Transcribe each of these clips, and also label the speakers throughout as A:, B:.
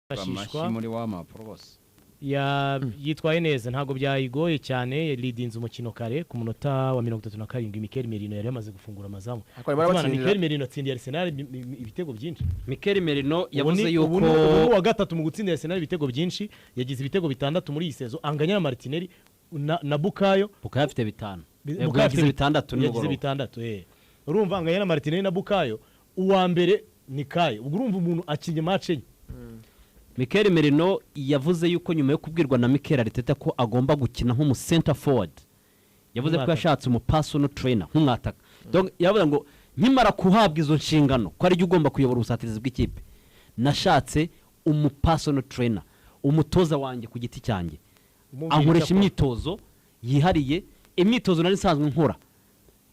A: Amashyi muri wa mapros
B: yitwaye neza ntago byayigoye cyane leadinze umukino kare ku munota wa 37 Mikel Merino yari yamaze gufungura amazamu. Mikel Merino atsindiye Arsenal ibitego byinshi.
C: Mikel Merino yavuze yuko
B: wa gatatu mu gutsindira Arsenal ibitego byinshi, yagize ibitego bitandatu muri iyi sezo, anganya na Martinelli na Bukayo.
C: Bukayo afite bitanu. Yagize bitandatu
B: yagize bitandatu urumva anganya na Martinelli na Bukayo, uwa mbere ni Kayo. Ubwo urumva umuntu akinye match enye.
C: Mikel Merino yavuze yuko nyuma yo kubwirwa na Mikel Arteta ko agomba gukina nk'umu center forward, yavuze ko yashatse umu personal trainer nk'umwataka. Donc yavuze ngo nkimara kuhabwa izo nshingano ko ari ugomba kuyobora ubusatirizi bw'ikipe, nashatse umu personal trainer, umutoza wanjye ku giti cyanjye ankoresha imyitozo yihariye, imyitozo nari nsanzwe nkora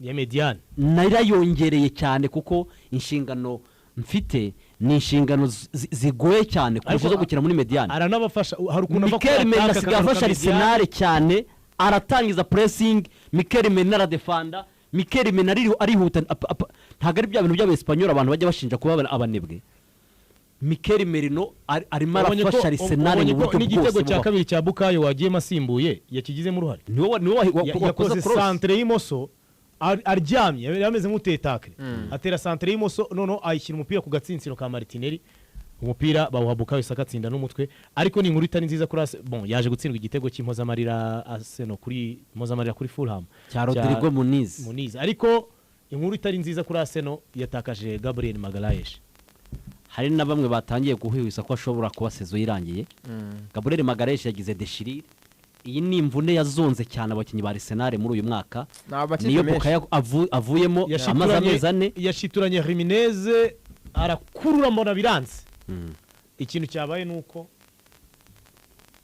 B: ya mediane
C: narayongereye cyane kuko inshingano mfite ni inshingano zigoye cyane kurusha zo gukina muri mediane.
B: Aranabafasha hari ukuntu
C: Mikel Merino sigafasha Arsenal cyane, aratangiza pressing. Mikel Merino aradefanda, Mikel Merino arihuta, ntago ari bya bintu by'Abespanyol abantu bajya bashinja kuba abanebwe. Mikel Merino arimo arafasha Arsenal mu buryo bwose.
B: N'igitego cya kabiri cya Bukayo wagiye masimbuye yakigizemo uruhare, yakoze centre y'imoso aryamye yameze nk'utetakre, atera centre y'imoso nono ayishyira umupira ku gatsinsino ka Martinelli, umupira bawuha Bukayo sakatsinda n'umutwe. Ariko ni inkuru itari nziza kuri yaje gutsindwa igitego cy'impozamarira Arsenal kuri impozamarira kuri Fulham
C: cya Rodrigo Muniz.
B: Ariko inkuru itari nziza kuri Arsenal yatakaje Gabriel Magalhaes.
C: Hari na bamwe batangiye guhwihwisa ko ashobora kuba sezo yirangiye. Gabriel Magalhaes yagize déchirure. Iyi ni imvune yazonze cyane abakinnyi ba Arsenal muri uyu mwaka. Niyo Bukayo avuyemo amezi ane.
B: Yashituranye Jimenez arakurura mbona biranze. Ikintu cyabaye nuko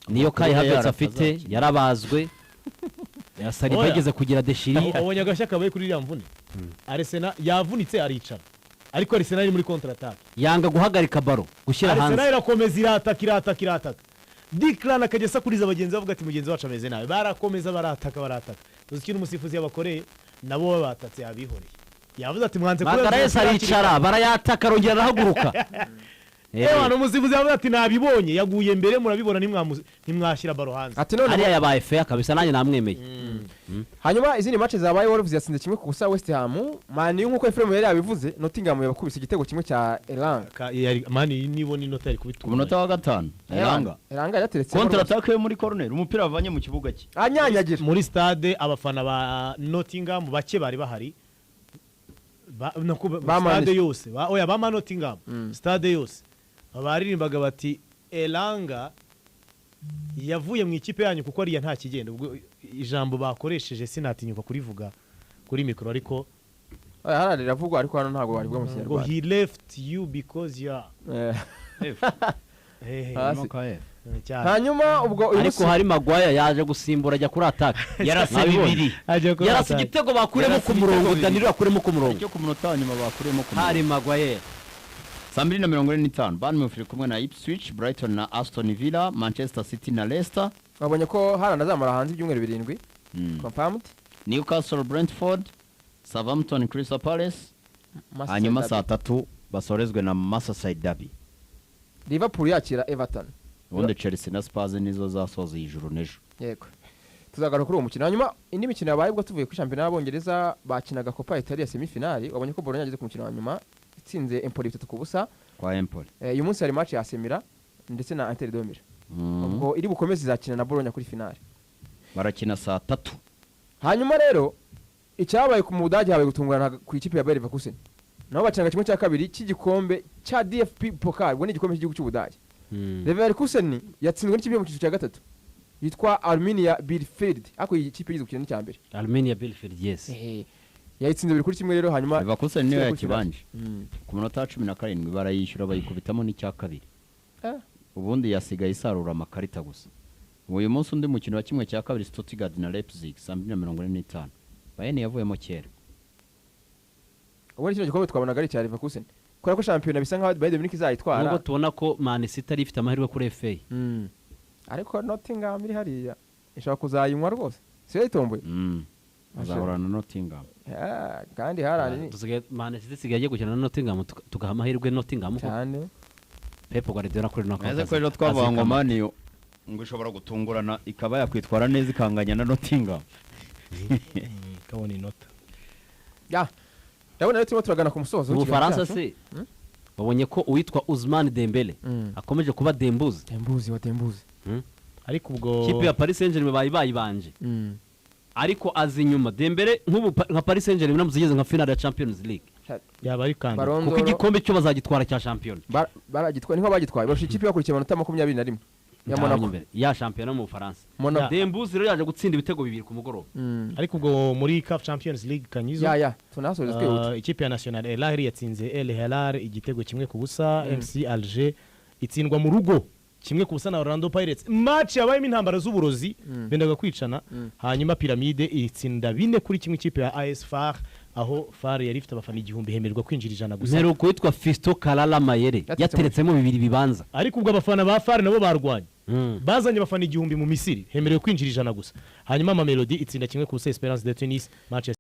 C: niyo Kai Havertz afite yarabazwe. Yasari bageze kugira déchirure.
B: Abonye agashya kabaye kuri iriya mvune. Arsenal yavunitse aricara. Ariko Arsenal muri contre attaque
C: yanga guhagarika baro gushyira hanze.
B: Arsenal irakomeza irataka Declan akagesa kuriza abagenzi bavuga ati mugenzi wacu ameze nabi, barakomeza barataka uzi kintu umusifuzi yabakoreye nabo babatatse yabihoreye, yavuze ati mwanze
C: kureza Magalhaes aricara barayataka arongera arahaguruka.
B: Ewana umusifuzi yavuze ati nabibonye yaguye mbere murabibona nimwashyira baro hanze,
C: ati none ariya yabaye fair kabisa nanjye namwemeye.
D: Hanyuma izindi match zabaye Wolves yatsinze kimwe ku busa West Ham. Man U nkuko Ephraim yari yabivuze, Nottingham yabakubise igitego kimwe cya Elanga.
B: Man U nibo ni nota yari kubitwa
A: ku munota wa gatanu.
D: Elanga yateretse
A: contre attaque muri corner, umupira wavanye mu kibuga cye
D: anyanyagira
B: muri stade. Abafana ba Nottingham bake bari bahari, stade yose oya ba Nottingham stade yose baririmbaga bati Elanga yavuye mu ikipe yanyu kuko ariya nta kigenda. Ubwo ijambo bakoresheje sinatinyuka kurivuga kuri mikoro, ariko
D: hararira vuga, ariko hano ntago bari bwo mu Kinyarwanda.
B: He left you because you are
D: hanyuma ubwo
C: ariko hari Maguire yaje gusimbura ajya kuri attack yarase bibiri, yarase igitego bakuremo ku murongo, Danilo akuremo ku murongo
A: cyo ku munota nyuma bakuremo ku murongo.
C: Hari Maguire
A: 2:45 Bournemouth kumwe na Ipswich, Brighton na Aston Villa, Manchester City na Leicester.
D: Babonye ko haranazamara hanze ibyumweru 7 confirmed.
A: Newcastle Brentford, Southampton Crystal Palace, hanyuma saa 3 basorezwe na Merseyside Derby.
D: Liverpool yakira Everton.
A: Ubundi Chelsea na Spurs nizo zasoza ijuru nejo.
D: Yego. Tuzagaruka kuri uwo mukino. Hanyuma indi mikino yabaye ubwo tuvuye ku championnat y'Abongereza, bakinaga Copa Italia semi-finale. Wabonye ko Bologna yageze ku mukino wa nyuma itsinze Empoli 3 ku busa
A: kwa Empoli.
D: Uyu munsi hari match ya Semira ndetse na Inter de Milan. Ubwo iri bukomeze izakina na Bologna kuri finale.
A: Barakina saa 3.
D: Hanyuma rero icyabaye ku Budage habaye gutungurana ku ikipe ya Bayer Leverkusen. Nabo bacanga kimwe cya kabiri cy'igikombe cya DFB Pokal, ubwo ni igikombe cy'igihugu cy'u Budage. Leverkusen yatsinzwe n'ikipe mu cyiciro cya gatatu yitwa Arminia Bielefeld, ako iyi kipe yize gukina n'icya mbere.
C: Arminia Bielefeld, yes.
D: Yayitsinze 2-1 rero. Hanyuma
A: Leverkusen niyo yakibanje ku munota 17 barayishyura bayikubitamo n'icya kabiri. Ubundi yasigaye isarura amakarita gusa. Uyu munsi undi mukino wa kimwe cya kabiri Stuttgart na Leipzig 2:45 Bayern yavuyemo kera.
D: Ubwo kino gikombe twabonaga ari cya Leverkusen kubera ko shampiyona bisa nkaho Bayern Munich izayitwara,
C: nubwo tubona ko Man City ari ifite amahirwe kuri FA.
D: Ariko Nottingham iri hariya ishaka kuzayinywa rwose, siyo yitomboye.
A: Azahorana Nottingham.
D: Kandi harani
C: Man City sigaye gukina na Nottingham tugaha amahirwe Nottingham
D: cyane.
C: Pep Guardiola kuri no
A: neza ko ejo twavuga ngo mani ngo ishobora gutungurana ikaba yakwitwara neza ikanganya na Nottingham
B: kabona inota
D: ndabona rero turimo turagana ku musozo
C: mu Faransa se babonye ko uwitwa Ousmane Dembele akomeje kuba Dembuzi
B: ariko ubwo
C: kipe ya Paris Saint-Germain bayibanje ariko azi nyuma Dembele nk'ubu nka Paris Saint-Germain namuzigeze nka final ya Champions League
B: yaba ari kandi
C: kuko igikombe cyo bazagitwara cya champion
D: baragitwaye niho bagitwaye bashika ikipe yakurikiye amanota 21 ya Monaco
C: ya champion mu Faransa Dembuzi rero yaje gutsinda ibitego 2 ku mugoroba
B: ariko ubwo muri CAF Champions League kanyizo
D: tunasoje twihuta
B: ikipe ya National El Ahly yatsinze El Hilal igitego kimwe ku busa MC Alger itsindwa mu rugo kimwe ku busa na Orlando Pirates match yabayemo intambara z'uburozi bendaga kwicana hanyuma Pyramide itsinda 4 kuri kimwe ikipe ya AS FAR aho FAR yari ifite abafana 1000 hemererwa kwinjira ijana gusa
C: Zero kwitwa Fisto Kalala Mayere yateretsemo 2 bibanza
B: ariko ubwo abafana ba FAR nabo barwanye bazanye abafana 1000 mu Misiri hemerewe kwinjira ijana gusa hanyuma Mamelodi itsinda kimwe ku busa Esperance de Tunis match